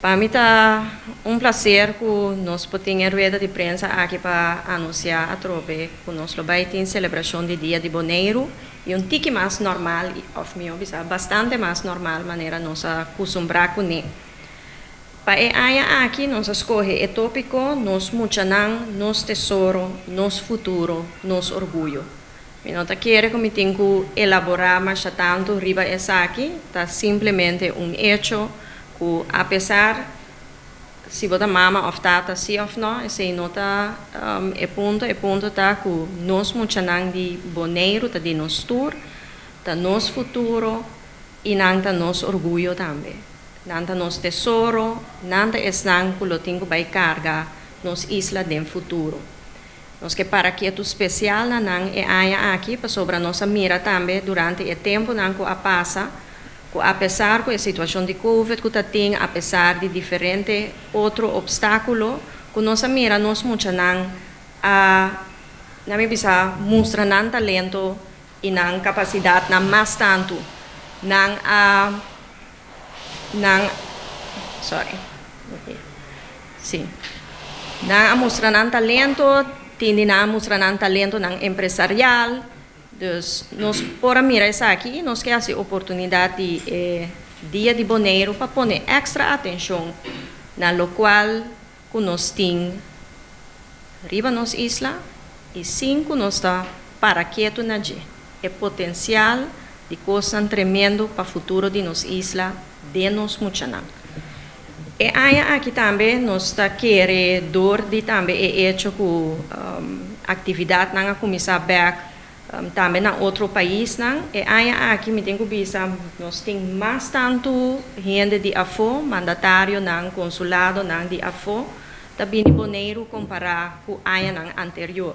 Para mim está um prazer que nós podemos ter rueda de prensa aqui para anunciar a trope que nós vai ter celebração de Dia de Boneiro e um tique mais normal, of meu bisa bastante mais normal maneira nós acostumbrar com ele. Para aqui nós escolhe o tópico nós muchanan, nós tesouro, nós futuro, nós orgulho. Eu não quero que me tenha que elaborar mais tanto riba essa aqui, está simplesmente um hecho que apesar se você mama ou tata sim ou não, esse nota é ponto tá que nós muchanan de boneiro tá de nós tour, tá nós futuro e nanta nós orgulho também, nanta nós tesouro, nanta esnan que lo tenho vai carga nos isla de futuro. Nós que para que é especial na nang é aqui para sobre a nossa mira também durante o tempo nang que a passa. Apesar da situação de Covid que tem, apesar de diferentes outros obstáculos, que nós mira nós muito não me bisa mostrar não talento e não capacidade não mais tanto não mostrar não talento, tem não mostrar não talento não empresarial. Dus nós por mirar isso aqui, nós queremos a oportunidade de Dia de Boneiro para pôr extra atenção na local que nós temos riba nos isla e cinco nós está para quieto na je. É potencial de coisa tremendo para o futuro de nos isla de nos muchanan. E aqui também nós está querendo de também é hecho com atividade na começar back também na outro país não e aqui me tenho visa nós tem mais tanto gente de afo mandatário não consulado não de afo também boneiro comparar com não anterior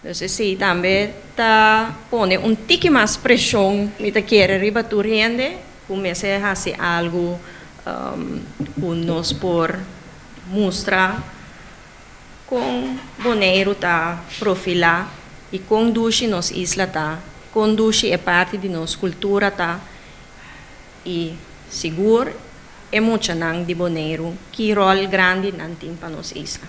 então se também tá pone tique mais pressão me tá querer riba tu gente comece a fazer algo nós por mostrar com boneiro tá profilar e conduz nos isla tá, conduz é parte de nossa cultura tá, e seguro é muito de boneiro que rol grande não tem para nos isla.